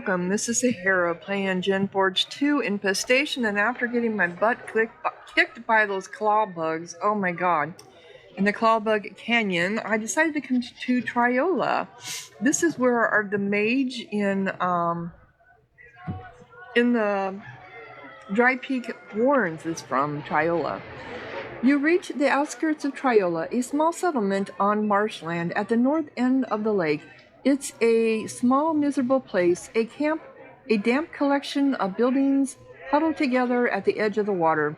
welcome. This is Sahara playing Geneforge 2 Infestation, and after getting my butt kicked by those claw bugs, oh my god, in the claw bug canyon, I decided to come to Triola. This is where the mage in the Dry Peak Warrens is from, Triola. You reach the outskirts of Triola, a small settlement on marshland at the north end of the lake. It's a small, miserable place, a damp collection of buildings huddled together at the edge of the water.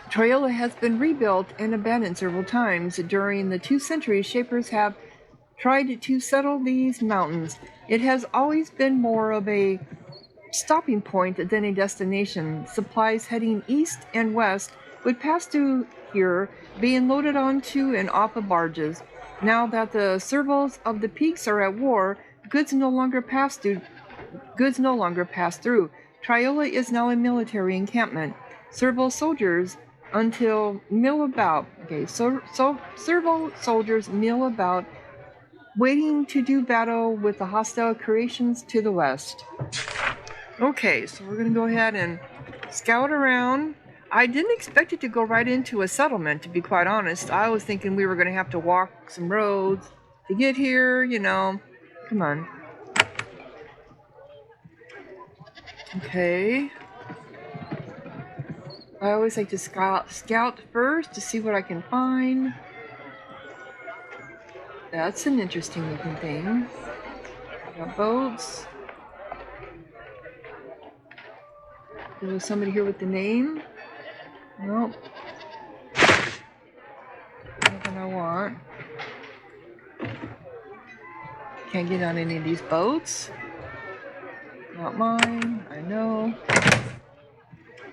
Triola has been rebuilt and abandoned several times. During the 2 centuries, shapers have tried to settle these mountains. It has always been more of a stopping point than a destination. Supplies heading east and west would pass through here, being loaded onto and off of barges. Now that the servals of the peaks are at war, goods no longer pass through. Triola is now a military encampment. Serval soldiers mill about, waiting to do battle with the hostile creations to the west. Okay, so we're gonna go ahead and scout around. I didn't expect it to go right into a settlement, to be quite honest. I was thinking we were going to have to walk some roads to get here, you know. Come on. Okay. I always like to scout first to see what I can find. That's an interesting looking thing. Got boats. There was somebody here with the name. Nope. Nothing I want. Can't get on any of these boats. Not mine. I know.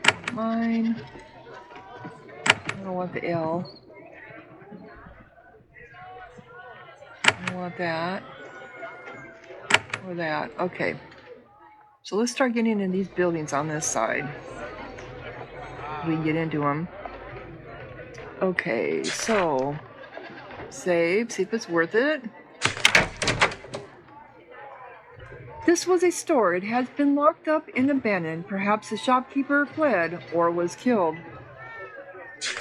Not mine. I don't want the L. I don't want that. Or that. Okay. So let's start getting in these buildings on this side. We can get into them. Okay, so save, see if it's worth it. This was a store. It has been locked up and abandoned. Perhaps the shopkeeper fled or was killed.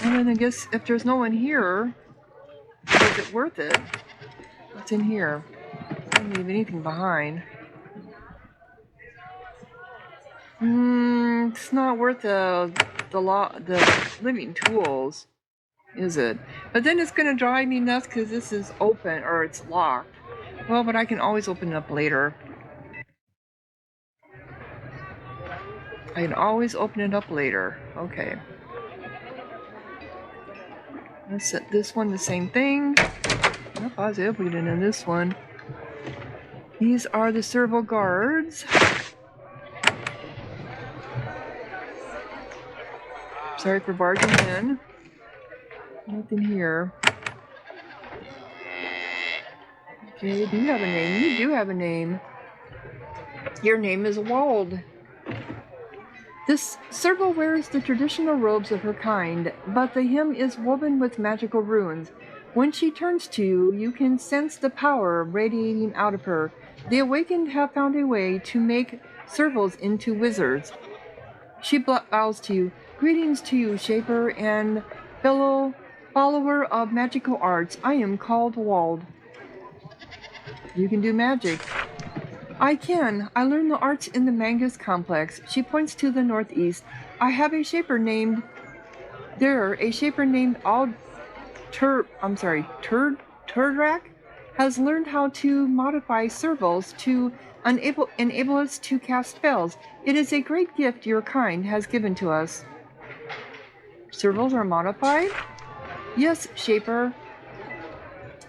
And then I guess if there's no one here, is it worth it? What's in here? I didn't leave anything behind. It's not worth the living tools, is it? But then it's gonna drive me nuts because this is open or it's locked. Well, but I can always open it up later. I can always open it up later. Okay. Let's set this one the same thing. Nope, I was able to get in this one. These are the serval guards. Sorry for barging in. Nothing here. Okay, do you have a name? You do have a name. Your name is Wald. This serval wears the traditional robes of her kind, but the hem is woven with magical runes. When she turns to you, you can sense the power radiating out of her. The awakened have found a way to make servals into wizards. She bows to you. Greetings to you, Shaper and fellow follower of magical arts. I am called Wald. You can do magic. I can. I learned the arts in the Mangus complex. She points to the northeast. I have a shaper named... Turdrak has learned how to modify servals to enable us to cast spells. It is a great gift your kind has given to us. Servals are modified? Yes, Shaper.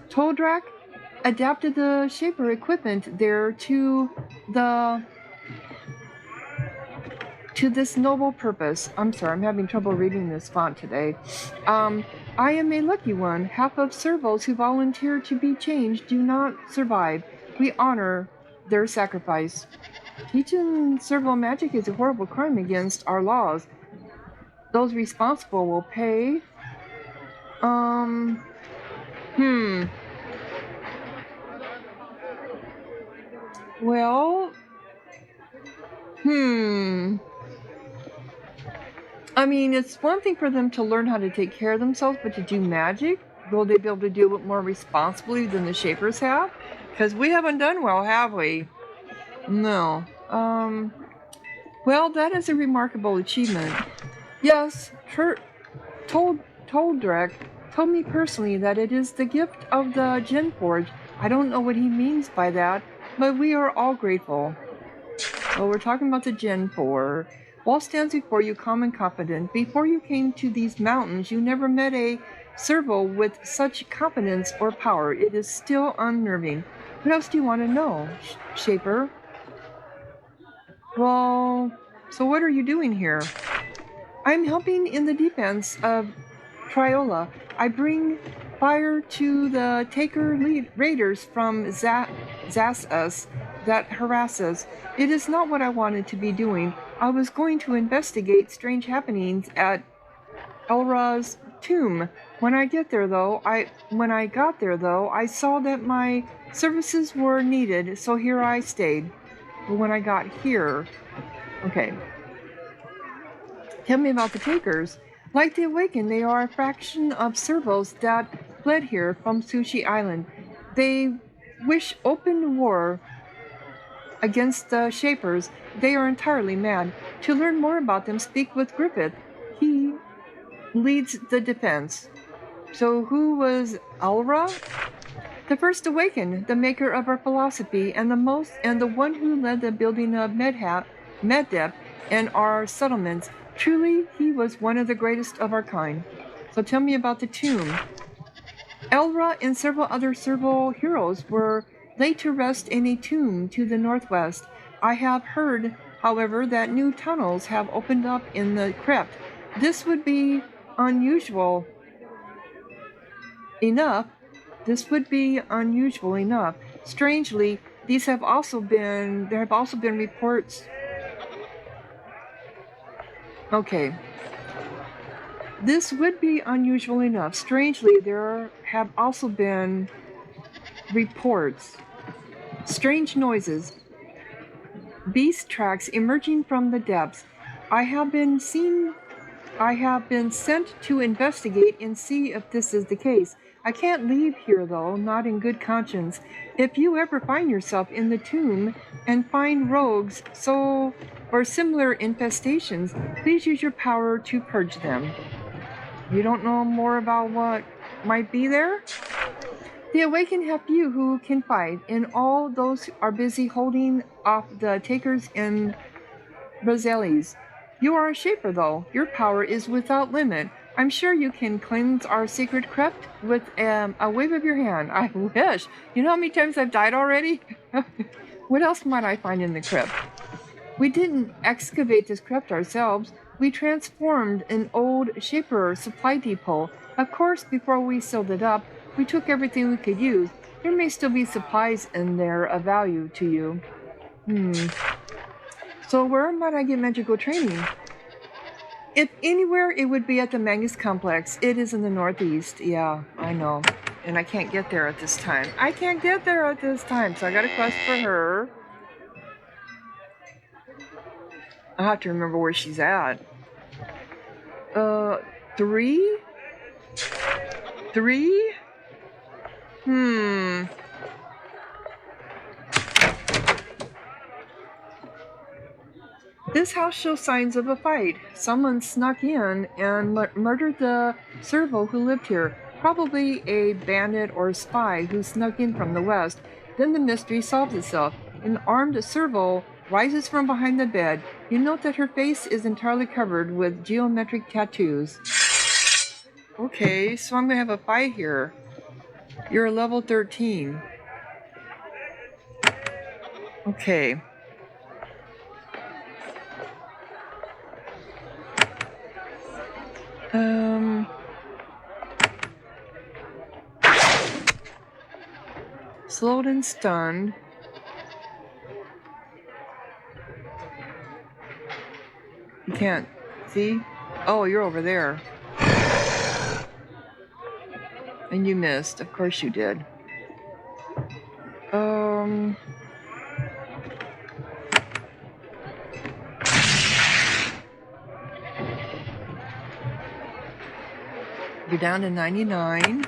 Turdrak adapted the Shaper equipment there to this noble purpose. I'm sorry, I'm having trouble reading this font today. I am a lucky one. Half of servals who volunteer to be changed do not survive. We honor their sacrifice. Teaching serval magic is a horrible crime against our laws. Those responsible will pay. Well, Hmm. I mean, it's one thing for them to learn how to take care of themselves, but to do magic, will they be able to do it more responsibly than the Shapers have? Because we haven't done well, have we? No. Well, that is a remarkable achievement. Yes, Toldrek told me personally that it is the gift of the Geneforge. I don't know what he means by that, but we are all grateful. So we're talking about the Gen 4. Wall stands before you calm and confident. Before you came to these mountains, you never met a servo with such confidence or power. It is still unnerving. What else do you want to know, Shaper? Well, so what are you doing here? I'm helping in the defense of Triola. I bring fire to the Taker raiders from Zassus that harass us. It is not what I wanted to be doing. I was going to investigate strange happenings at Elra's tomb. When I got there though, I saw that my services were needed, so here I stayed. But when I got here, okay. Tell me about the Takers. Like the Awakened, they are a fraction of servos that fled here from Sushi Island. They wish open war against the Shapers. They are entirely mad. To learn more about them, speak with Griffith. He leads the defense. So who was Alra? The first Awakened, the maker of our philosophy, and the one who led the building of Meddep and our settlements. Truly, he was one of the greatest of our kind. So tell me about the tomb. Elra and several other serval heroes were laid to rest in a tomb to the northwest. I have heard, however, that new tunnels have opened up in the crypt. This would be unusual enough. Strangely, there have also been reports. Okay. This would be unusual enough. Strangely, there have also been reports. Strange noises. Beast tracks emerging from the depths. I have been sent to investigate and see if this is the case. I can't leave here, though, not in good conscience. If you ever find yourself in the tomb and find rogues or similar infestations, please use your power to purge them. You don't know more about what might be there? The Awakened have few who can fight, and all those are busy holding off the Takers and Rosellis. You are a Shaper, though. Your power is without limit. I'm sure you can cleanse our secret crypt with a wave of your hand. I wish. You know how many times I've died already? What else might I find in the crypt? We didn't excavate this crypt ourselves. We transformed an old Shaper supply depot. Of course, before we sealed it up, we took everything we could use. There may still be supplies in there of value to you. So where might I get magical training? If anywhere, it would be at the Magus Complex. It is in the northeast. Yeah, I know. And I can't get there at this time. So I got a quest for her. I'll have to remember where she's at. 3? 3? This house shows signs of a fight. Someone snuck in and murdered the servo who lived here. Probably a bandit or spy who snuck in from the west. Then the mystery solves itself. An armed servo rises from behind the bed. You note that her face is entirely covered with geometric tattoos. Okay, so I'm going to have a fight here. You're a level 13. Okay. Slowed and stunned. You can't see? Oh, you're over there. And you missed. Of course you did. You're down to 99.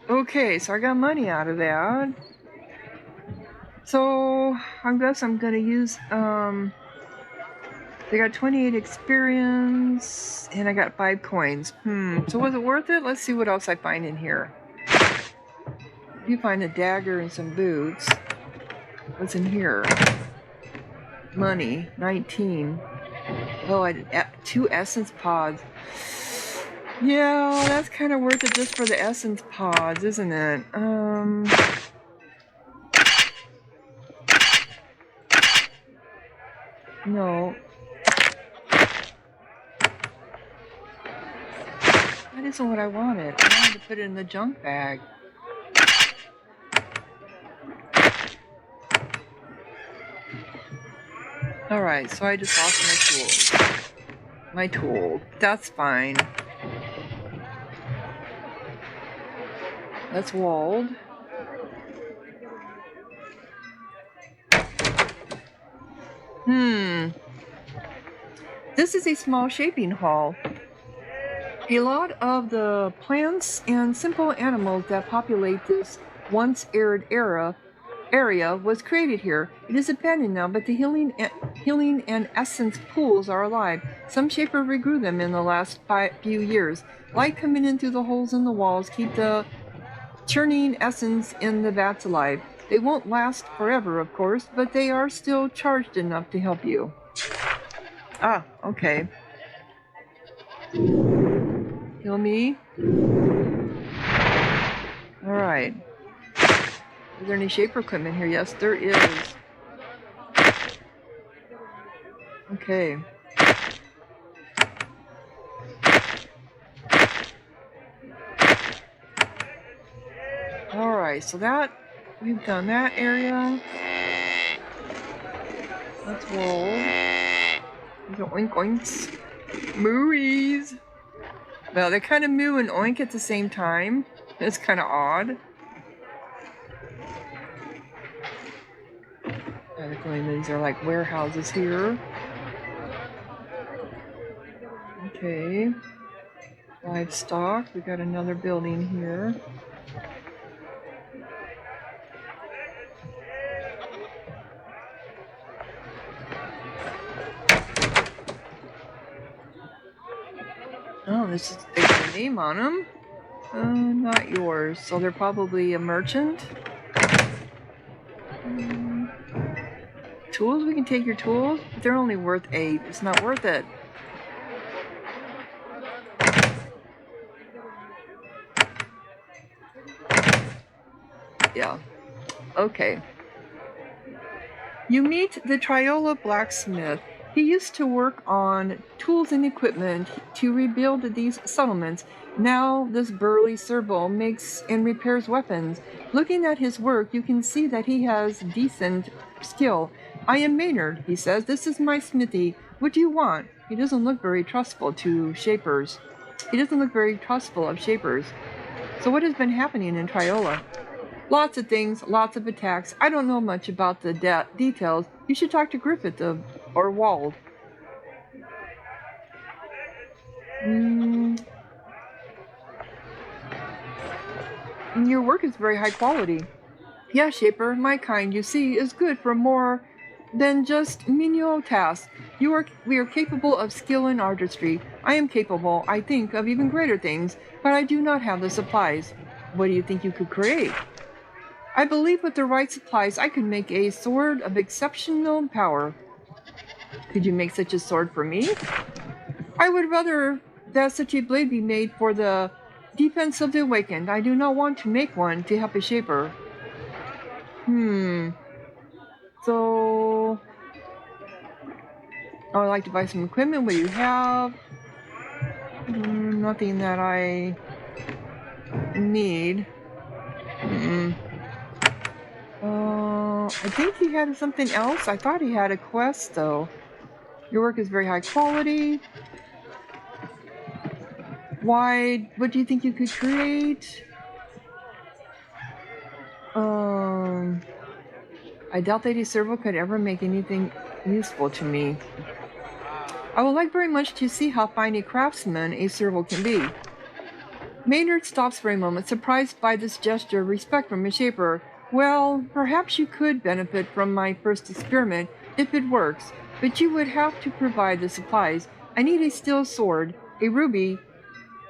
Okay, so I got money out of that. So I guess I'm gonna use they got 28 experience and I got 5 coins. So was it worth it? Let's see what else I find in here. You find a dagger and some boots. What's in here? Money, 19. Oh, I did 2 essence pods. Yeah, that's kind of worth it just for the essence pods, isn't it? No. That isn't what I wanted. I wanted to put it in the junk bag. Alright, so I just lost my tools. My tool. That's fine. That's walled. This is a small shaping hall. A lot of the plants and simple animals that populate this once arid area was created here. It is abandoned now, but the healing and essence pools are alive. Some shaper regrew them in the last few years. Light coming in through the holes in the walls keep the churning essence in the vats alive. They won't last forever, of course, but they are still charged enough to help you. Ah, okay. Heal me. Alright. Is there any shaper equipment here? Yes, there is. Okay. Alright, so that, we've done that area. That's wool. These are oink oinks. Mooies. Well, they kind of moo and oink at the same time. It's kind of odd. I have a feeling these are like warehouses here. Okay. Livestock. We got another building here. Oh, this is they got a name on them. Not yours. So they're probably a merchant. Tools? We can take your tools, but they're only worth 8. It's not worth it. Yeah. Okay. You meet the Triola blacksmith. He used to work on tools and equipment to rebuild these settlements. Now this burly servo makes and repairs weapons. Looking at his work, you can see that he has decent skill. I am Maynard, he says. This is my smithy. What do you want? He doesn't look very trustful to shapers. He doesn't look very trustful of shapers. So what has been happening in Triola? Lots of things, lots of attacks. I don't know much about the details. You should talk to Griffith or Wald. Your work is very high quality. Yeah, Shaper, my kind, you see, is good for more than just menial tasks. We are capable of skill and artistry. I am capable, I think, of even greater things, but I do not have the supplies. What do you think you could create? I believe with the right supplies I could make a sword of exceptional power. Could you make such a sword for me? I would rather that such a blade be made for the defense of the awakened. I do not want to make one to help a shaper. So I would like to buy some equipment. What do you have? Nothing that I need. I think he had something else. I thought he had a quest, though. Your work is very high quality. What do you think you could create? I doubt that a servo could ever make anything useful to me. I would like very much to see how fine a craftsman a servo can be. Maynard stops for a moment, surprised by this gesture of respect from his shaper. Well, perhaps you could benefit from my first experiment if it works, but you would have to provide the supplies. I need a steel sword, a ruby,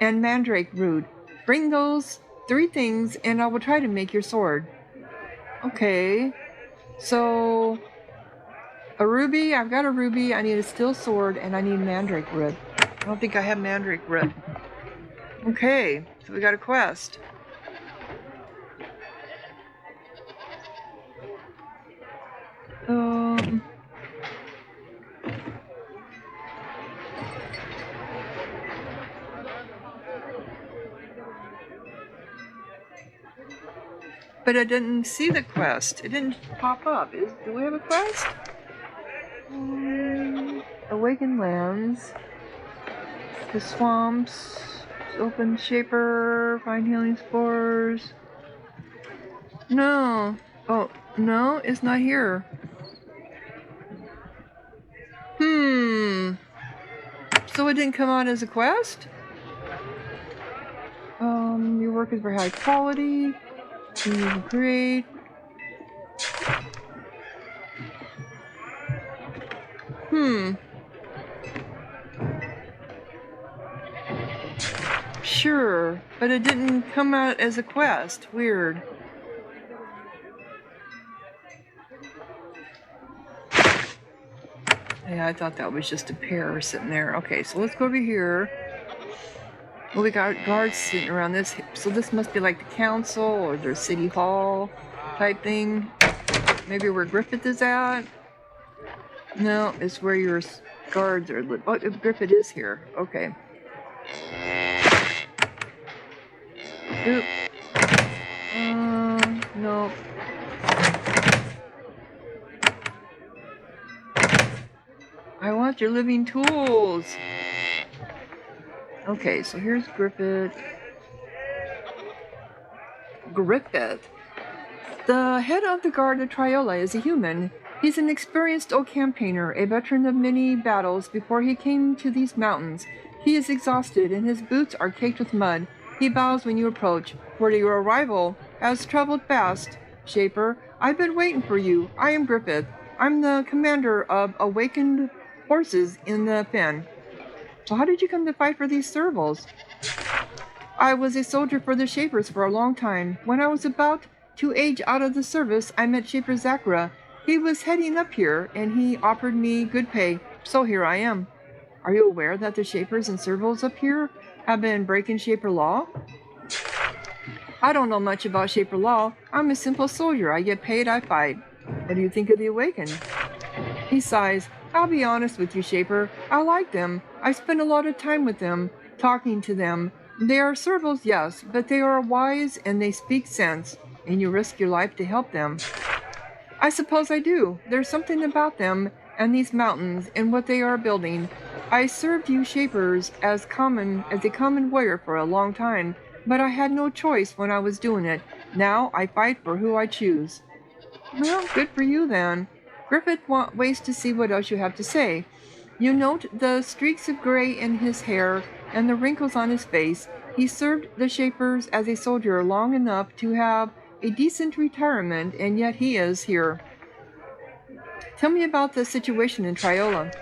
and mandrake root. Bring those 3 things and I will try to make your sword. Okay, so a ruby, I've got a ruby, I need a steel sword, and I need mandrake root. I don't think I have mandrake root. Okay, so we got a quest. But I didn't see the quest. It didn't pop up. Do we have a quest? Awakened lands. The swamps. Open shaper. Find healing spores. No. Oh, no, it's not here. So it didn't come out as a quest? Your work is very high quality. Great. Sure, but it didn't come out as a quest. Weird. Yeah, I thought that was just a pair sitting there. Okay, so let's go over here. Well, we got guards sitting around this. So this must be like the council or their city hall type thing. Maybe where Griffith is at. No, it's where your guards are. Oh, Griffith is here. Okay. Oop. No. I want your living tools. Okay, so here's Griffith. The head of the guard of Triola is a human. He's an experienced old campaigner, a veteran of many battles before he came to these mountains. He is exhausted, and his boots are caked with mud. He bows when you approach. Word of your arrival has traveled fast. Shaper, I've been waiting for you. I am Griffith. I'm the commander of awakened horses in the fen. So how did you come to fight for these servals? I was a soldier for the Shapers for a long time. When I was about to age out of the service, I met Shaper Zachara. He was heading up here, and he offered me good pay, so here I am. Are you aware that the Shapers and servals up here have been breaking Shaper law? I don't know much about Shaper law. I'm a simple soldier. I get paid, I fight. What do you think of the Awakened? He sighs. I'll be honest with you, Shaper. I like them. I spend a lot of time with them, talking to them. They are servals, yes, but they are wise and they speak sense, and you risk your life to help them. I suppose I do. There's something about them and these mountains and what they are building. I served you Shapers as a common warrior for a long time, but I had no choice when I was doing it. Now I fight for who I choose. Well, good for you then. Griffith waits to see what else you have to say. You note the streaks of gray in his hair and the wrinkles on his face. He served the Shapers as a soldier long enough to have a decent retirement, and yet he is here. Tell me about the situation in Triola.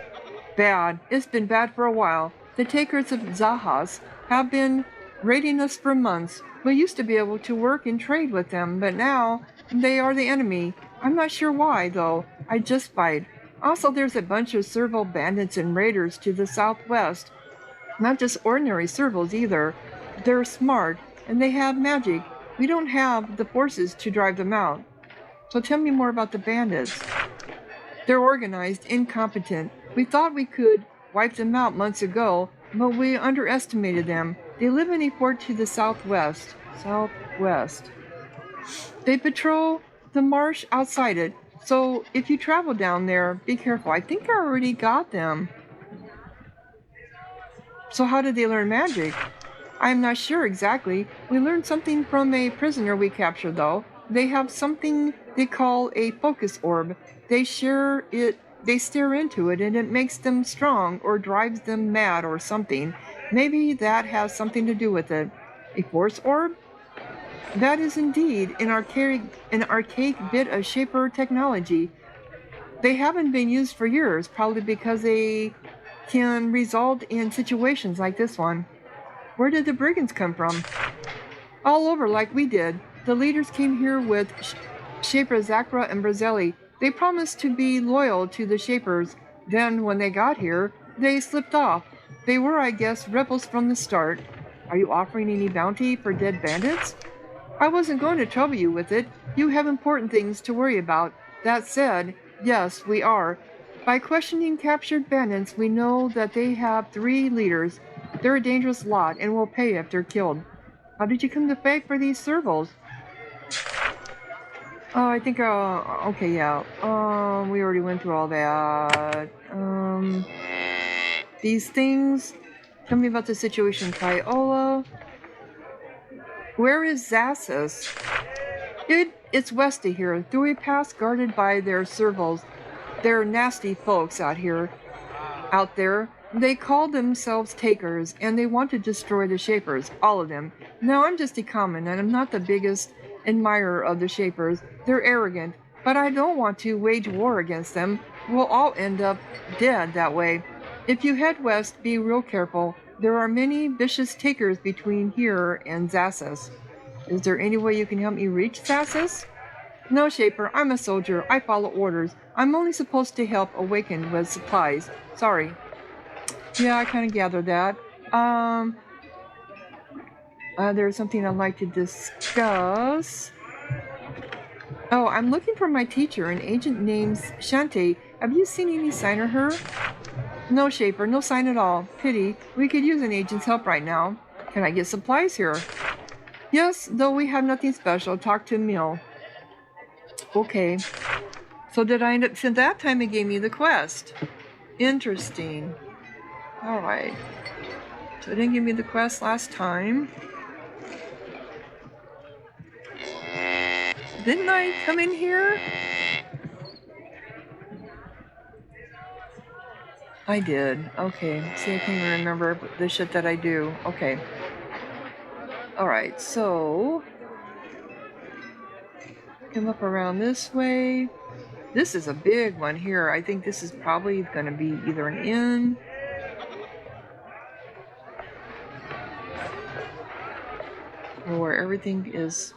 Bad. It's been bad for a while. The takers of Zahas have been raiding us for months. We used to be able to work and trade with them, but now they are the enemy. I'm not sure why, though. I just fight. Also, there's a bunch of serval bandits and raiders to the southwest. Not just ordinary servals either. They're smart, and they have magic. We don't have the forces to drive them out. So tell me more about the bandits. They're organized, incompetent. We thought we could wipe them out months ago, but we underestimated them. They live in a fort to the southwest. They patrol the marsh outside it. So if you travel down there, be careful. I think I already got them. So how did they learn magic? I'm not sure exactly. We learned something from a prisoner we captured, though. They have something they call a focus orb. They stare into it, and it makes them strong or drives them mad or something. Maybe that has something to do with it. A force orb? That is indeed an archaic bit of shaper technology. They haven't been used for years, probably because they can result in situations like this one. Where did the brigands come from? All over, like we did. The leaders came here with Shaper Zakra and Brazelli. They promised to be loyal to the Shapers. Then, when they got here, they slipped off. They were, I guess, rebels from the start. Are you offering any bounty for dead bandits? I wasn't going to trouble you with it. You have important things to worry about. That said, yes, we are. By questioning captured bandits, we know that they have 3 leaders. They're a dangerous lot and will pay if they're killed. How did you come to pay for these servals? Oh, I think, okay, yeah. We already went through all that. These things. Tell me about the situation in Triola. Where is Zassus? It's west of here, through a pass guarded by their servals. They're nasty folks out there. They call themselves takers, and they want to destroy the Shapers, all of them. Now, I'm just a common, and I'm not the biggest admirer of the Shapers. They're arrogant, but I don't want to wage war against them. We'll all end up dead that way. If you head west, be real careful. There are many vicious takers between here and Zassus. Is there any way you can help me reach Zassus? No, Shaper, I'm a soldier. I follow orders. I'm only supposed to help Awakened with supplies. Sorry. Yeah, I kind of gathered that. There's something I'd like to discuss. Oh, I'm looking for my teacher, an agent named Shantae. Have you seen any sign of her? No, Shaper, no sign at all. Pity. We could use an agent's help right now. Can I get supplies here? Yes, though we have nothing special. Talk to Mill. Okay. So did I end up... Since that time it gave me the quest. Interesting. Alright. So it didn't give me the quest last time. Didn't I come in here? I did. Okay. See, I can't even remember the shit that I do. Okay. Alright, so... Come up around this way. This is a big one here. I think this is probably going to be either an inn... or where everything is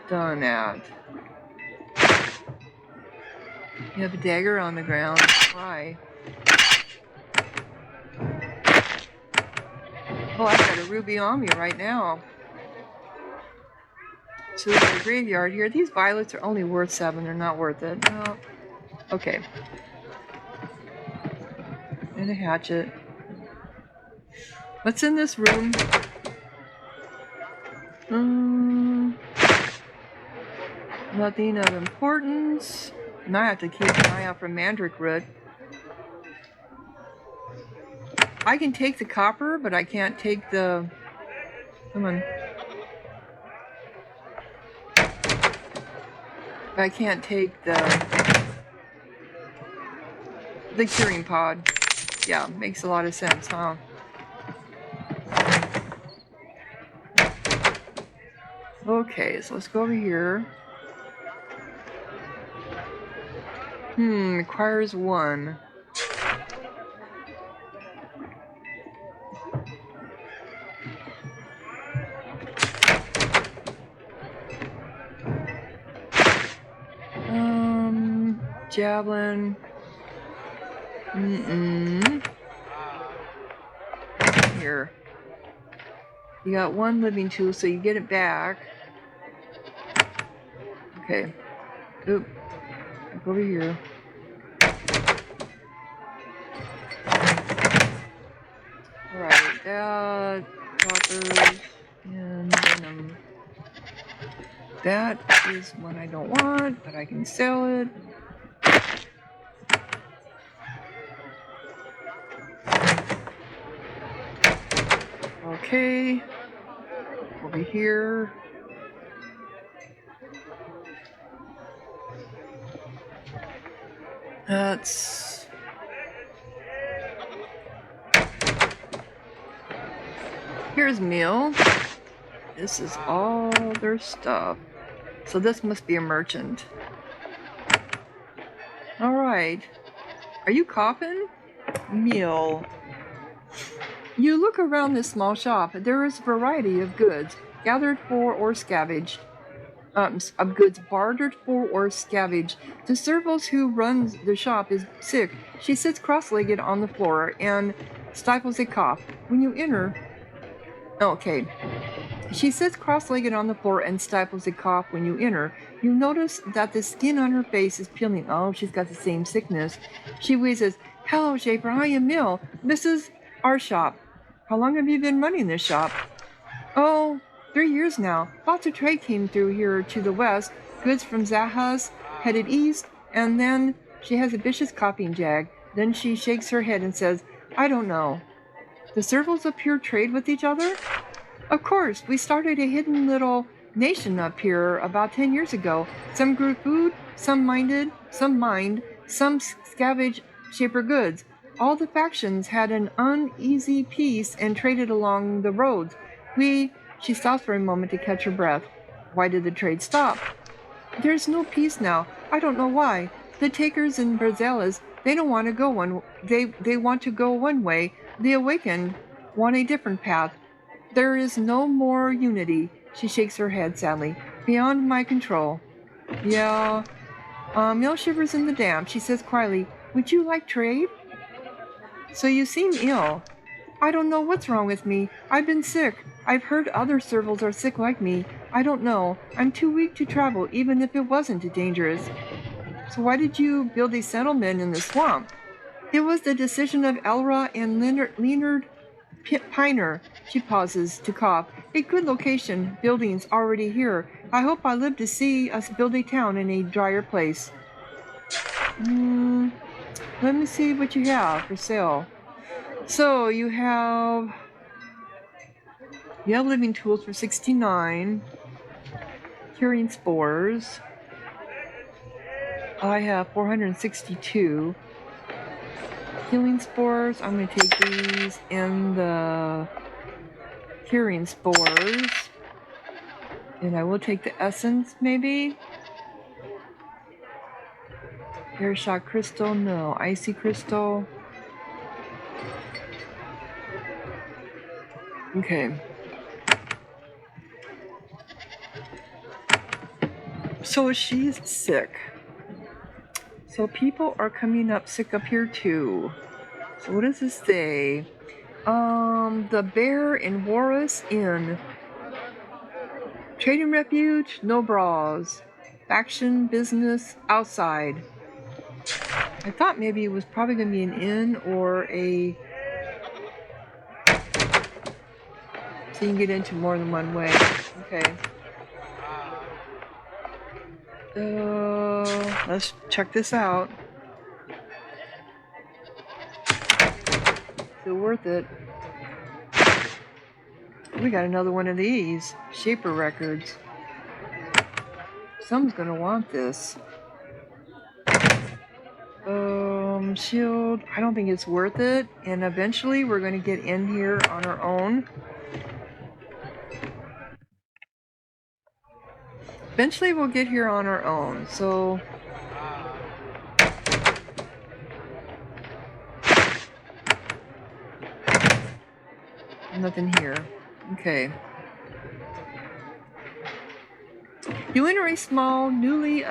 done at. You have a dagger on the ground. Why? Oh, I've got a ruby on me right now. So we've got a graveyard here. These violets are only worth 7. They're not worth it. No. Okay. And a hatchet. What's in this room? Nothing of importance. Now I have to keep an eye out for mandrake root. I can take the copper, but I can't take the... Come on. I can't take the curing pod. Yeah, makes a lot of sense, huh? Okay, so let's go over here. Requires 1. Javelin. Here. You got 1 living tool, so you get it back. Okay. Oop. Go over here. Alright, that, copper, and venom. That is one I don't want, but I can sell it. Okay. Over here. That's... Here's meal. This is all their stuff. So this must be a merchant. Alright. Are you coughing? Meal. You look around this small shop. There is a variety of goods gathered for or scavenged. Of goods bartered for or scavenged. The servant who runs the shop is sick. She sits cross-legged on the floor and stifles a cough. When you enter... Okay. She sits cross-legged on the floor and stifles a cough when you enter. You notice that the skin on her face is peeling. Oh, she's got the same sickness. She wheezes, "Hello, Shaper. I am Mill. This is our shop. How long have you been running this shop?" "Oh, 3 years now. Lots of trade came through here to the west. Goods from Zahas headed east, and then..." She has a vicious coughing jag. Then she shakes her head and says, "I don't know." "The servals up here trade with each other?" "Of course. We started a hidden little nation up here about 10 years ago. Some grew food, some mined, some scavenged Shaper goods. All the factions had an uneasy peace and traded along the roads. She stops for a moment to catch her breath. "Why did the trade stop?" "There's no peace now. I don't know why. The takers in Brazelas, they don't want to go they want to go one way. The awakened want a different path. There is no more unity." She shakes her head sadly. "Beyond my control." "Yeah." Mill shivers in the damp. She says quietly, "Would you like trade?" "So you seem ill." "I don't know what's wrong with me. I've been sick. I've heard other servals are sick like me. I don't know. I'm too weak to travel, even if it wasn't dangerous." "So why did you build a settlement in the swamp?" "It was the decision of Elra and Leonard Piner." She pauses to cough. "A good location. Buildings already here. I hope I live to see us build a town in a drier place." Let me see what you have for sale. So you have living tools for 69. Curing spores. I have 462. Healing spores. I'm going to take these and the curing spores. And I will take the essence, maybe. Airshot crystal, no. Icy crystal. Okay. So she's sick. So people are coming up sick up here too. So what does this say? The Bear in Warus Inn. Trading refuge, no bras. Faction business outside. I thought maybe it was probably going to be an inn or a... So you can get into more than one way. Okay. Let's check this out. Still worth it. We got another one of these. Shaper records. Someone's gonna want this. Shield. I don't think it's worth it. And eventually we're gonna get in here on our own. Eventually we'll get here on our own. So... Nothing here. Okay. You enter a small, nearly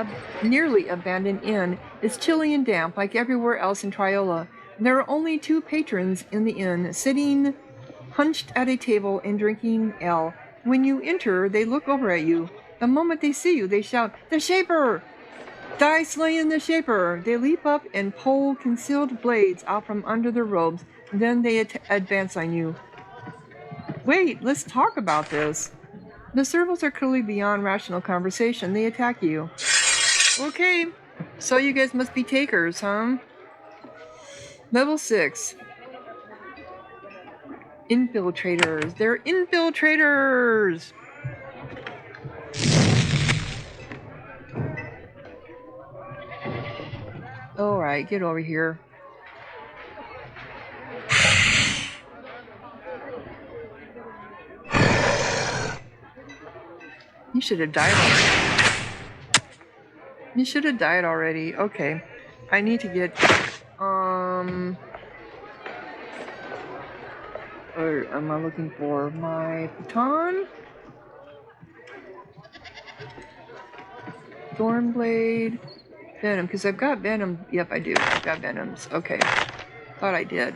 abandoned inn. It's chilly and damp, like everywhere else in Triola. There are only 2 patrons in the inn, sitting hunched at a table and drinking ale. When you enter, they look over at you. The moment they see you, they shout, "The Shaper! Die slaying the Shaper!" They leap up and pull concealed blades out from under their robes. Then they advance on you. "Wait, let's talk about this." The servals are clearly beyond rational conversation. They attack you. Okay, so you guys must be takers, huh? Level 6. Infiltrators. They're infiltrators! Alright, get over here. You should have died already. You should have died already. Okay. I need to get, Or am I looking for my baton? Thornblade. Venom, because I've got venom. Yep, I do. I've got venoms. Okay. Thought I did.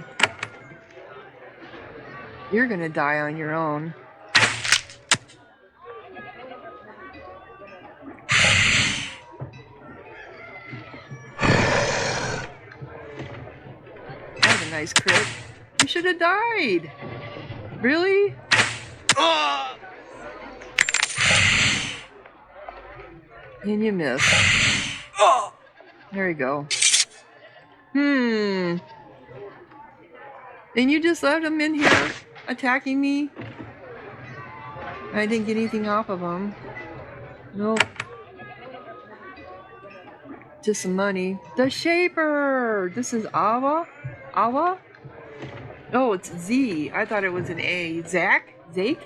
You're gonna die on your own. That was a nice crit. You should have died. Really? Oh! And you missed. Oh! There you go. And you just left him in here attacking me? I didn't get anything off of him. Nope. Just some money. The Shaper! This is Ava? Ava? Oh, it's Z. I thought it was an A. Zach? Zake?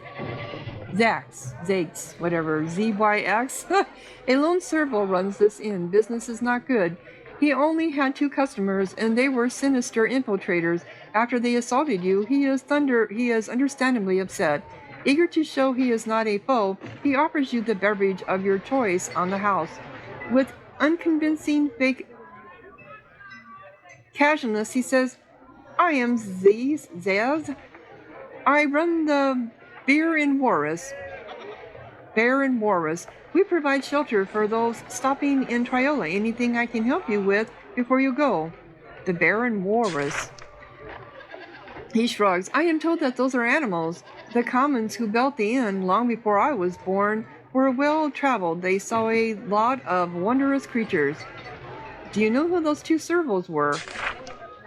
Zax. Zakes. Whatever. ZYX? A lone serval runs this inn. Business is not good. He only had 2 customers, and they were sinister infiltrators. After they assaulted you, he is understandably upset. Eager to show he is not a foe, he offers you the beverage of your choice on the house. With unconvincing fake casualness, he says, I am Zaz. I run the Bear and Walrus. We provide shelter for those stopping in Triola. Anything I can help you with before you go? The Bear and Walrus. He shrugs. I am told that those are animals. The commons who built the inn long before I was born were well traveled. They saw a lot of wondrous creatures. Do you know who those 2 servals were?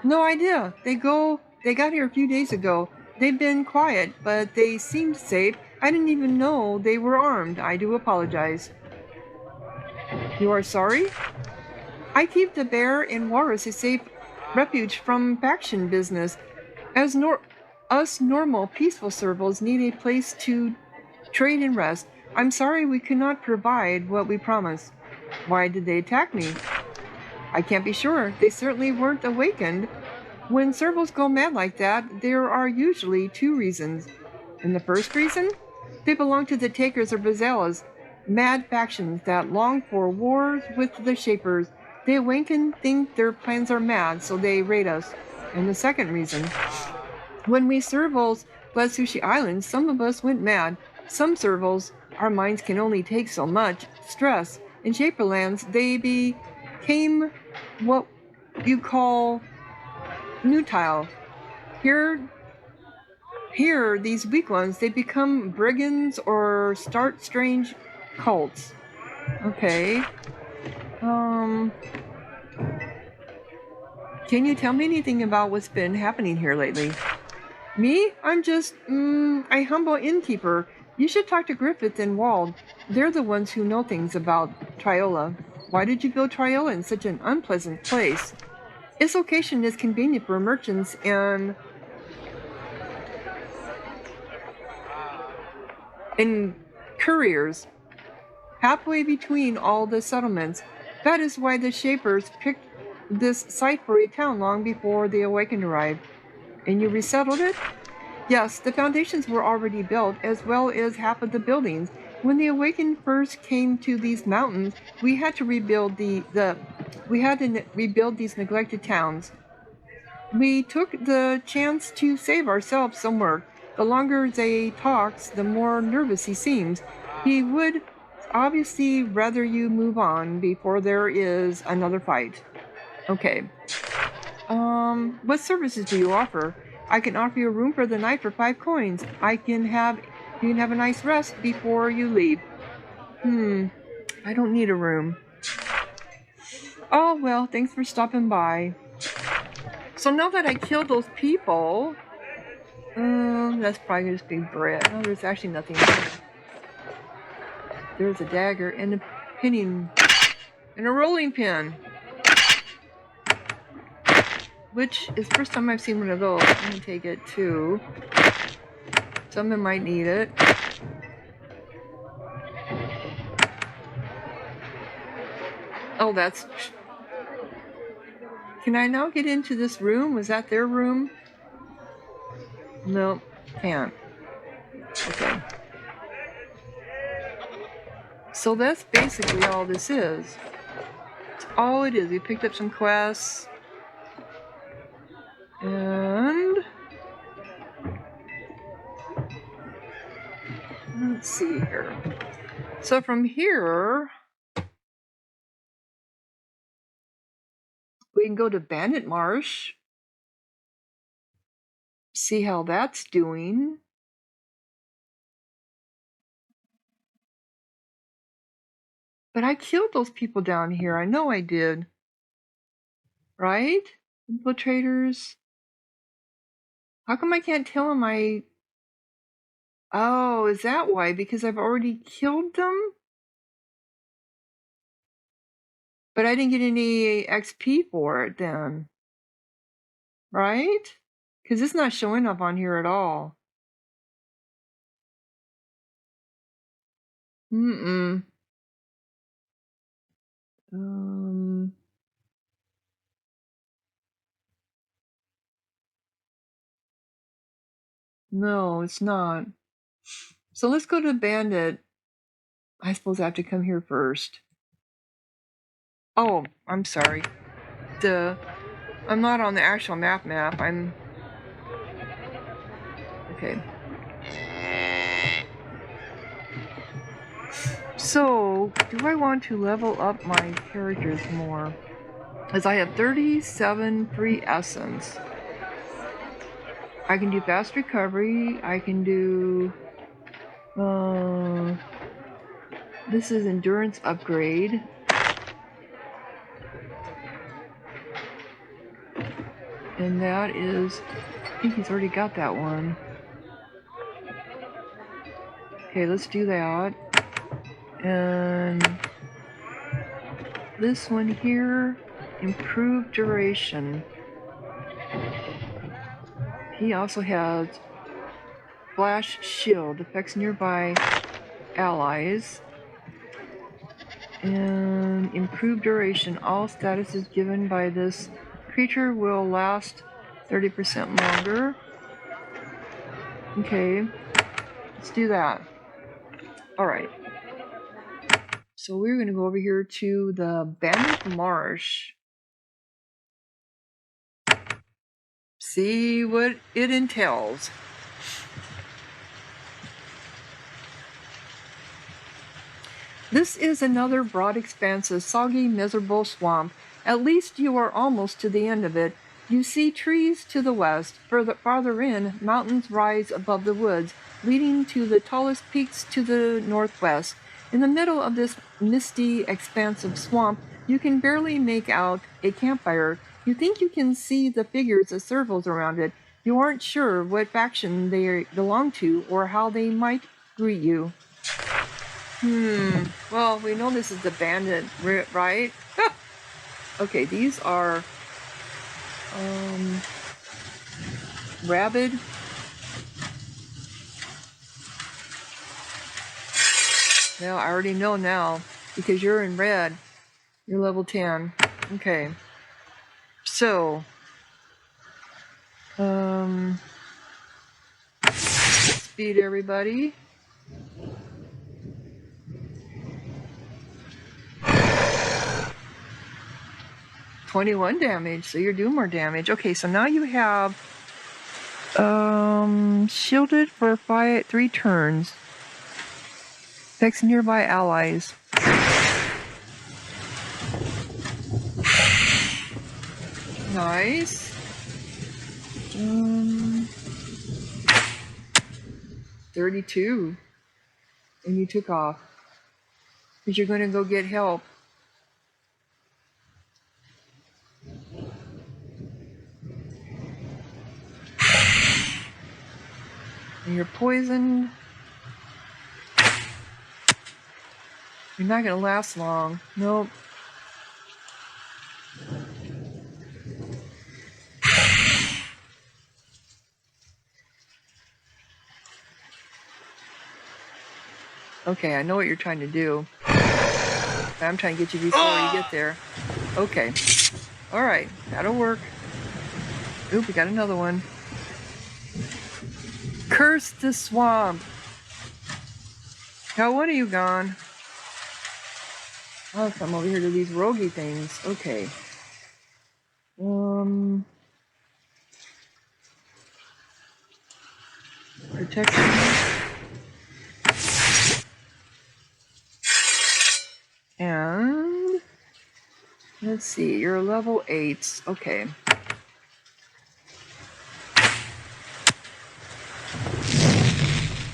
No idea. They got here a few days ago. They've been quiet, but they seemed safe. I didn't even know they were armed. I do apologize. You are sorry? I keep the Bear and Walrus a safe refuge from faction business. As us normal, peaceful servals need a place to trade and rest. I'm sorry we could not provide what we promised. Why did they attack me? I can't be sure. They certainly weren't awakened. When servals go mad like that, there are usually 2 reasons. And the first reason? They belong to the Takers or Bazalas, mad factions that long for wars with the Shapers. They awaken, think their plans are mad, so they raid us. And the second reason? When we servals fled Sushi Island, some of us went mad. Some servals, our minds can only take so much stress. In Shaperlands, they became what you call nutile. Here, these weak ones, they become brigands or start strange cults. Okay. Can you tell me anything about what's been happening here lately? Me? I'm just, a humble innkeeper. You should talk to Griffith and Wald. They're the ones who know things about Triola. Why did you build Triola in such an unpleasant place? Its location is convenient for merchants and couriers, halfway between all the settlements. That is why the Shapers picked this site for a town long before the Awakened arrived. And you resettled it? Yes, the foundations were already built, as well as half of the buildings. When the Awakened first came to these mountains, we had to rebuild rebuild these neglected towns. We took the chance to save ourselves some work. The longer Zay talks, the more nervous he seems. He would obviously rather you move on before there is another fight. Okay. What services do you offer? I can offer you a room for the night for 5 coins. I can have You can have a nice rest before you leave. I don't need a room. Oh, well, thanks for stopping by. So now that I killed those people, that's probably going to just be bread. No, there's actually nothing there. There's a dagger and a pinning and a rolling pin, which is the first time I've seen one of those. I'm going to take it too. Someone might need it. Oh, that's... Can I now get into this room? Was that their room? No, can't. Okay. So that's basically all this is. That's all it is. We picked up some quests. And... let's see here. So from here... we can go to Bandit Marsh. See how that's doing. But I killed those people down here. I know I did. Right? Infiltrators. How come I can't tell them I... Oh, is that why? Because I've already killed them? But I didn't get any XP for it then. Right? Because it's not showing up on here at all. No, it's not. So let's go to Bandit. I suppose I have to come here first. Oh, I'm sorry. I'm not on the actual map. I'm... Okay. So, do I want to level up my characters more? As I have 37 free essence. I can do fast recovery. I can do... this is endurance upgrade. And that is... I think he's already got that one. Okay, let's do that. And this one here, improved duration. He also has flash shield, affects nearby allies. And improved duration, all statuses given by this creature will last 30% longer. Okay, let's do that. Alright. So we're going to go over here to the Bandit Marsh. See what it entails. This is another broad, expansive, soggy, miserable swamp. At least you are almost to the end of it. You see trees to the west. Farther in, mountains rise above the woods, leading to the tallest peaks to the northwest. In the middle of this misty, expansive swamp, you can barely make out a campfire. You think you can see the figures of circles around it. You aren't sure what faction they belong to or how they might greet you. Well, we know this is the bandit, right? Okay, these are rabid. Well, I already know now because you're in red. You're level 10. Okay. So, speed everybody. $21 damage, so you're doing more damage. Okay, so now you have shielded for 3 turns. Affects nearby allies. Nice. 32. And you took off. Because you're going to go get help. And you're poisoned. You're not going to last long. Nope. Okay, I know what you're trying to do. I'm trying to get you before you get there. Okay. Alright, that'll work. Oop, we got another one. Curse the swamp. Now, what are you gone? I'll come over here to these roguey things. Okay. Protection. And let's see, you're level 8. Okay.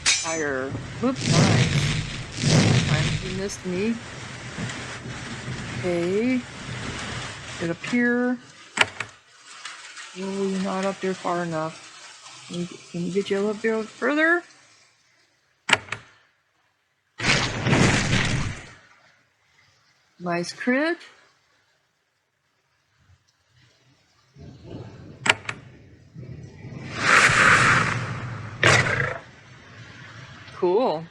Fire. Whoops, nice. Time you missed me. Okay. Get up here. Oh, you're not up there far enough. Can you get you a little bit further? Nice crit. Cool.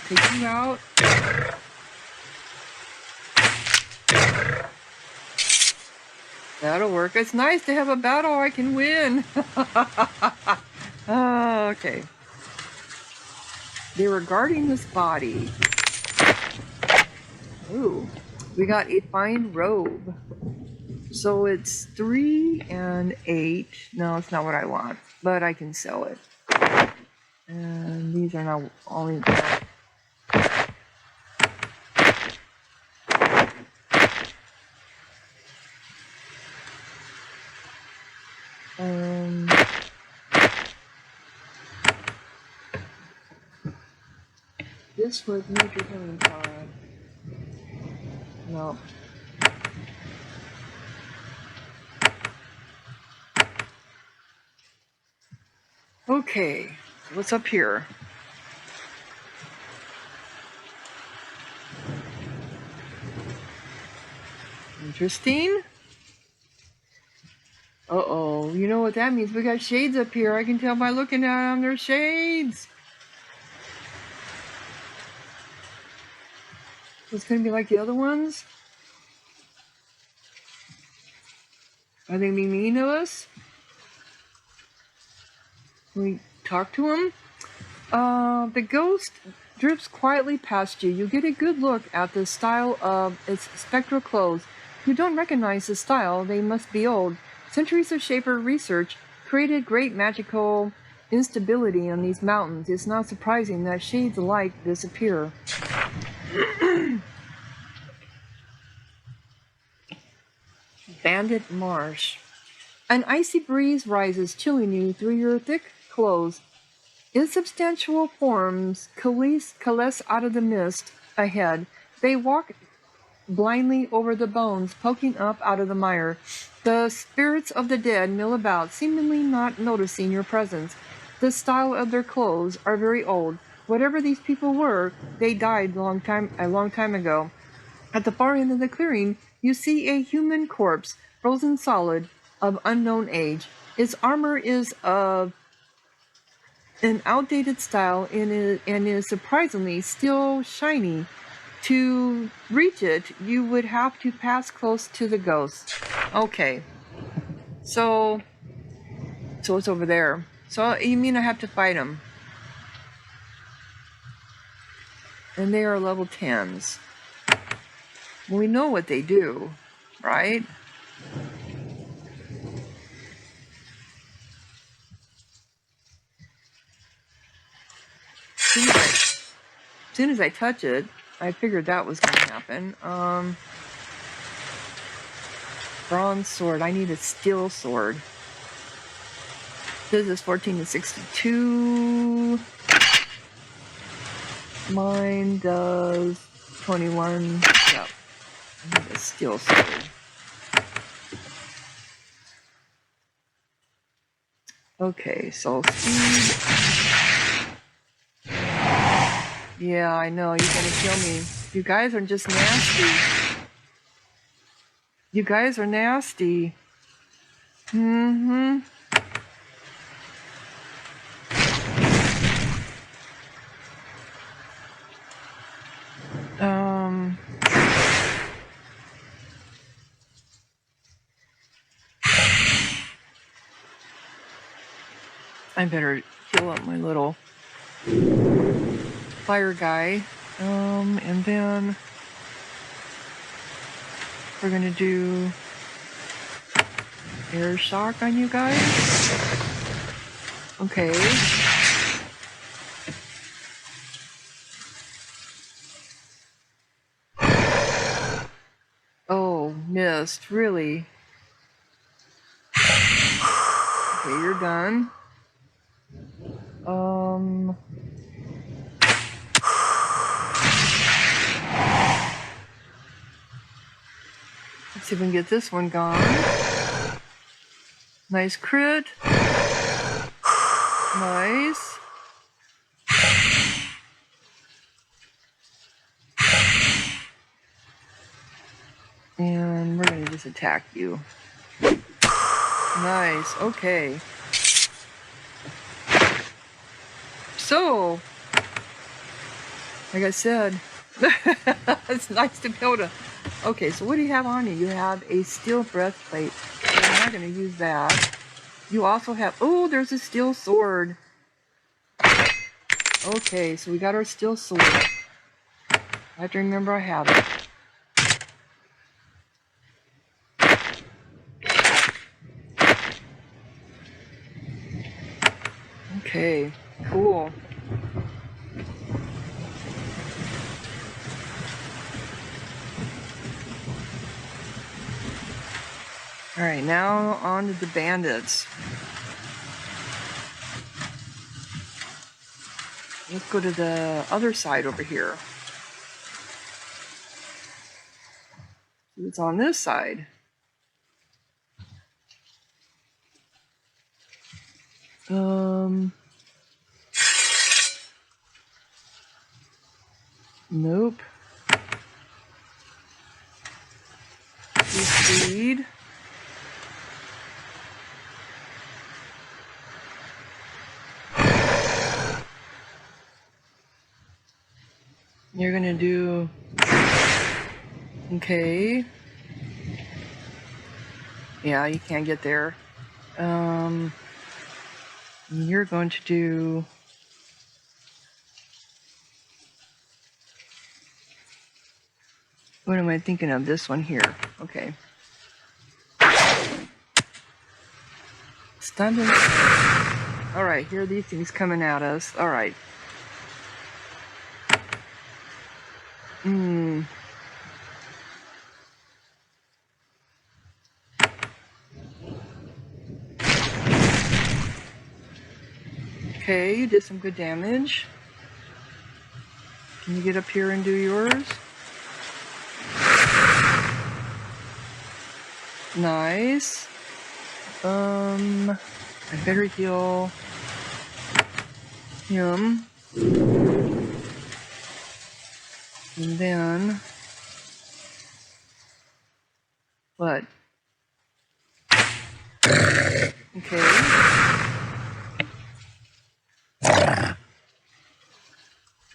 Take you out. That'll work. It's nice to have a battle I can win. Oh, okay. They were guarding this body. Ooh, we got a fine robe. So it's 3 and 8. No, it's not what I want, but I can sell it. And these are not only. This was major healing power. No. Okay, what's up here? Interesting. Uh-oh, you know what that means? We got shades up here. I can tell by looking at them, there's shades. It's gonna be like the other ones? Are they gonna be mean to us? Can we talk to them? The ghost drifts quietly past you. You get a good look at the style of its spectral clothes. You don't recognize the style. They must be old. Centuries of Shaper research created great magical instability on these mountains. It's not surprising that shades alike disappear. Bandit Marsh. An icy breeze rises, chilling you through your thick clothes. Insubstantial forms coalesce out of the mist ahead. They walk blindly over the bones poking up out of the mire. The spirits of the dead mill about, seemingly not noticing your presence. The style of their clothes are very old. Whatever these people were, they died a long time ago. At the far end of the clearing, you see a human corpse, frozen solid, of unknown age. Its armor is of an outdated style and is surprisingly still shiny. To reach it, you would have to pass close to the ghost. Okay. So it's over there. So you mean I have to fight them? And they are level 10s. We know what they do, right? As soon as I touch it, I figured that was going to happen. Bronze sword. I need a steel sword. This is 14 to 62. Mine does 21. Yep. I need a steel sword. Okay, so speed. Yeah, I know, you're gonna kill me. You guys are just nasty. You guys are nasty. Mm-hmm. I better heal up my little fire guy. And then we're gonna do air shock on you guys. Okay. Oh, missed, really? Okay, you're done. Let's see if we can get this one gone. Nice crit. Nice. And we're going to just attack you. Nice. Okay. So, like I said, it's nice to be able to... Okay, so what do you have on you? You have a steel breastplate. So I'm not going to use that. You also have... Oh, there's a steel sword. Okay, so we got our steel sword. I have to remember I have it. Okay, cool. Alright, now on to the bandits. Let's go to the other side over here. It's on this side. Nope. Speed. You're gonna do... Okay. Yeah, you can't get there. You're going to do... What am I thinking of? This one here. Okay. Stunned. Alright, here are these things coming at us. Alright. Okay, you did some good damage. Can you get up here and do yours? Nice. I better heal him. And then... What? Okay.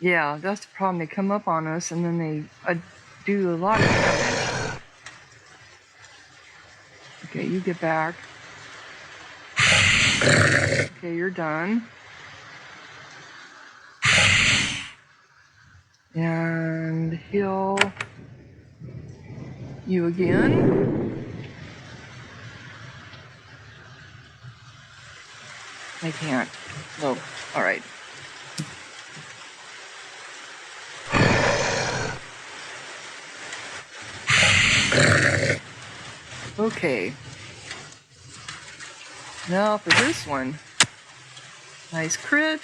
Yeah, that's the problem. They come up on us and then they do a lot of damage. Okay, you get back. Okay, you're done. And heal you again. I can't. Nope. Alright. Okay. Now for this one. Nice crit.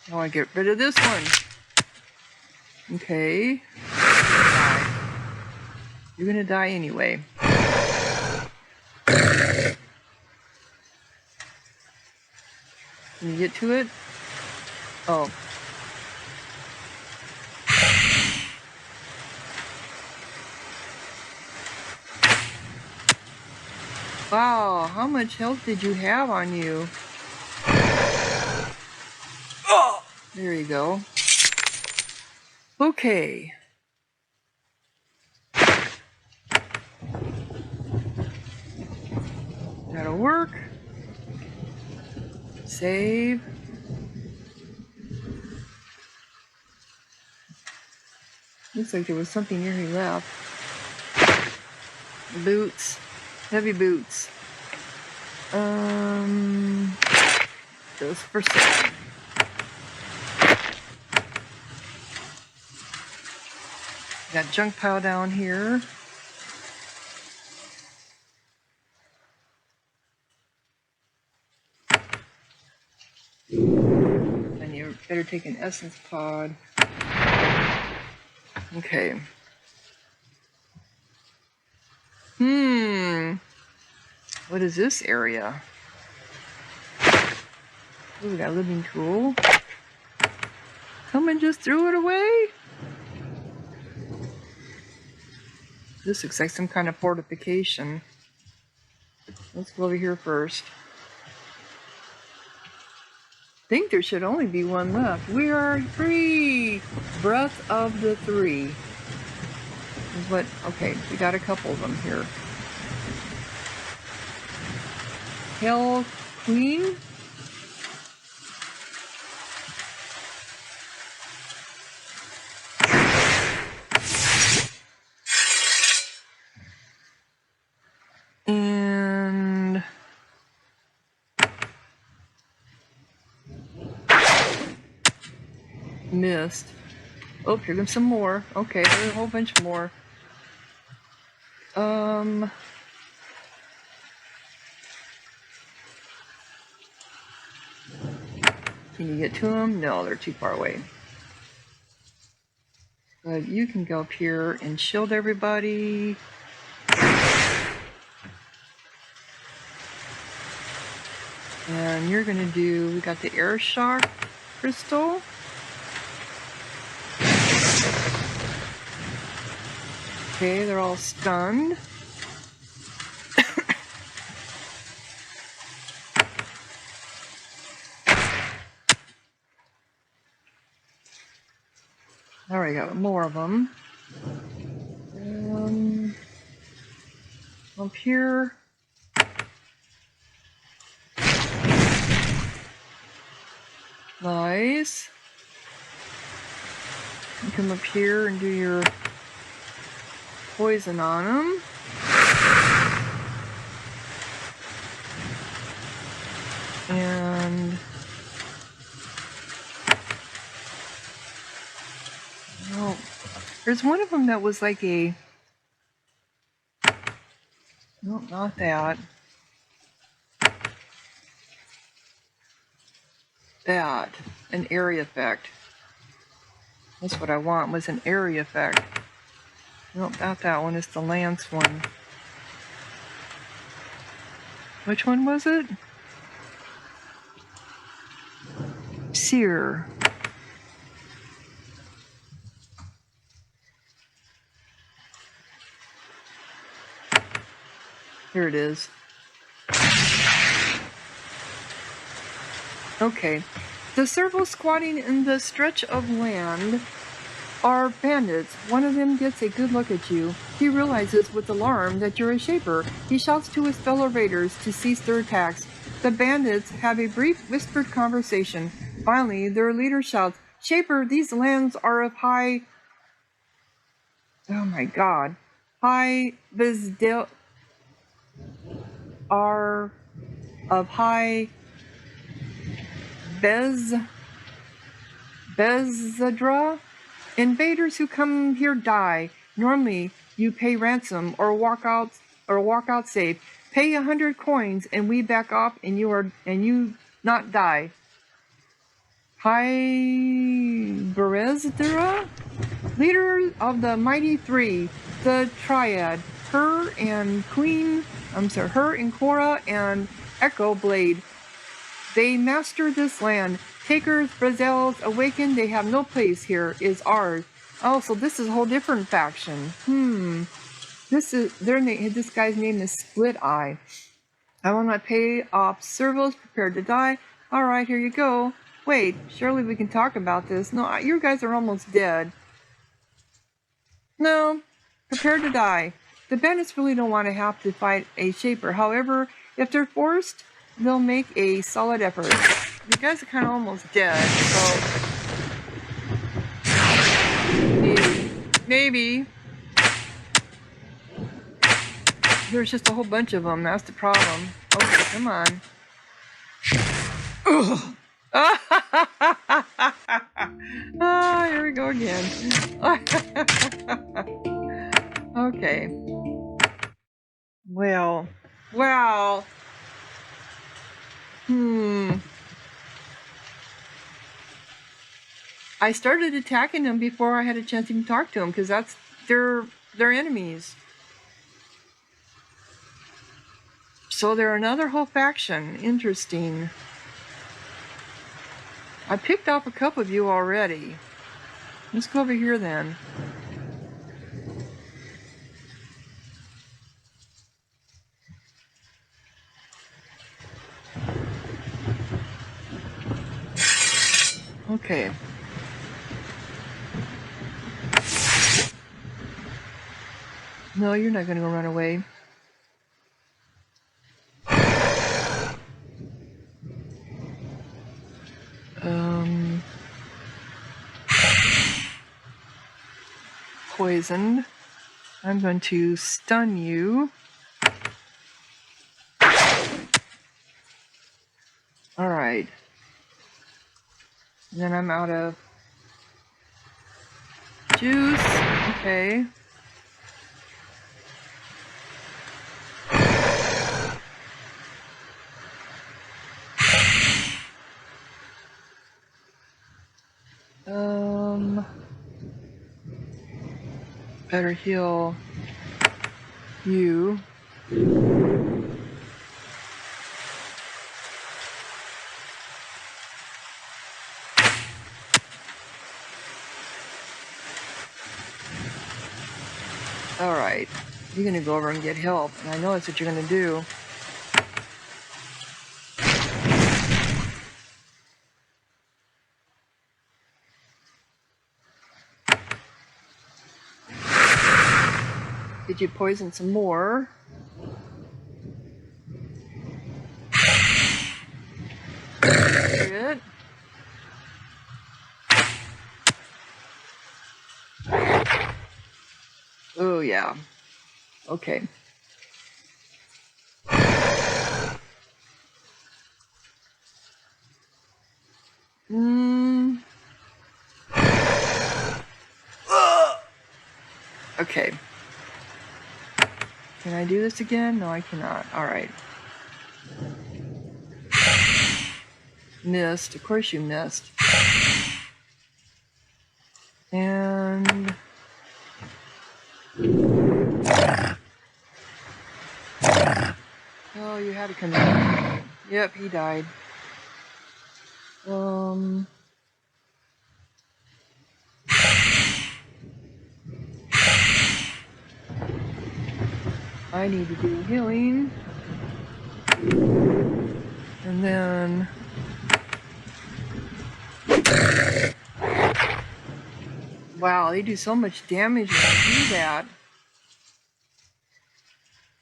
I want to get rid of this one. Okay. You're gonna die anyway. Can you get to it? Oh. Wow, how much health did you have on you? Oh! There you go. Okay. That'll work. Save. Looks like there was something here he left. Boots. Heavy boots. Those for sale. Got junk pile down here. And you better take an essence pod. Okay. What is this area? Ooh, we got a living tool. Someone just threw it away? This looks like some kind of fortification. Let's go over here first. I think there should only be one left. We are free! Breath of the Three. Is what? Okay, we got a couple of them here. Hell Queen? And missed. Oh, here comes some more. Okay, there's a whole bunch more. Can you get to them? No, they're too far away. But you can go up here and shield everybody. And you're gonna do, we got the air shock crystal. Okay, they're all stunned. All right, got more of them. Up here. Nice. You come up here and do your poison on them. And oh, there's one of them that was like a, no, not that. That, an area effect. That's what I want, was an area effect. Nope, not that one, it's the lance one. Which one was it? Seer. Here it is. Okay. The circle squatting in the stretch of land are bandits. One of them gets a good look at you. He realizes with alarm that you're a shaper. He shouts to his fellow raiders to cease their attacks. The bandits have a brief whispered conversation. Finally, their leader shouts, "Shaper, these lands are of high..." Oh my god. High Bezdel are of High Bezadra. Invaders who come here die. Normally, you pay ransom or walk out safe. Pay 100 coins, and we back off, and you not die. Hi, Berezdra, leader of the mighty three, the triad, her and Cora and Echo Blade. They master this land. Takers, Brazils, awakened, they have no place here, is ours. Oh, so this is a whole different faction. This guy's name is Split Eye. I will not pay off servos, prepared to die. Alright, here you go. Wait, surely we can talk about this. No, you guys are almost dead. No, prepare to die. The bandits really don't want to have to fight a shaper. However, if they're forced, they'll make a solid effort. You guys are kind of almost dead, so maybe. There's just a whole bunch of them. That's the problem. Okay, come on. Here we go again. Okay. Well. I started attacking them before I had a chance to even talk to them, because they're enemies. So they're another whole faction. Interesting. I picked off a couple of you already. Let's go over here then. Okay. No, you're not going to go run away. Poisoned. I'm going to stun you. Alright. And then I'm out of juice. Okay. Better heal you. Alright. You're gonna go over and get help, and I know that's what you're gonna do. Did you poison some more? Good. Oh, yeah. Okay. Okay. Can I do this again? No, I cannot. Alright. Missed. Of course you missed. And... oh, you had to come in. Yep, he died. I need to do healing. And then... wow, they do so much damage when I do that.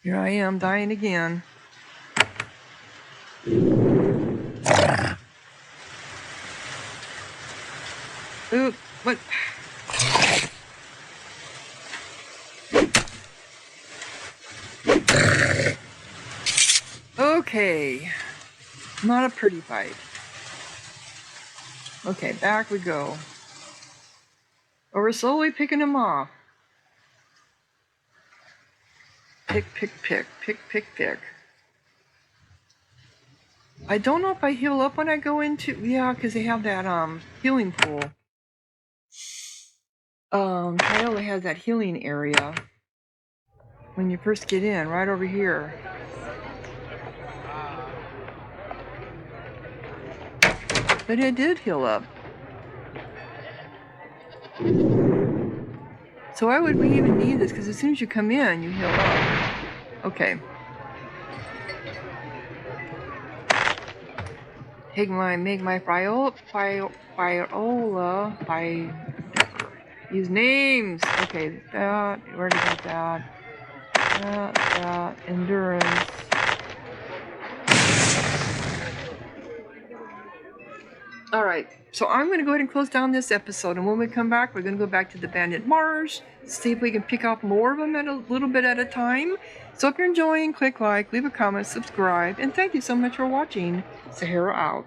Here I am, dying again. Oop, what? Okay. Not a pretty fight. Okay, back we go. But we're slowly picking them off. Pick, pick, pick, pick, pick, pick. I don't know if I heal up when I go into... Yeah, because they have that healing pool. Triola has that healing area when you first get in, right over here. But I did heal up. So why would we even need this? Because as soon as you come in, you heal up. Okay. Make my Triola, use names. Okay, that, we already got that. That, endurance. Alright, so I'm going to go ahead and close down this episode, and when we come back, we're going to go back to the Bandit Marsh, see if we can pick off more of them at a little bit at a time. So if you're enjoying, click like, leave a comment, subscribe, and thank you so much for watching. Sahara out.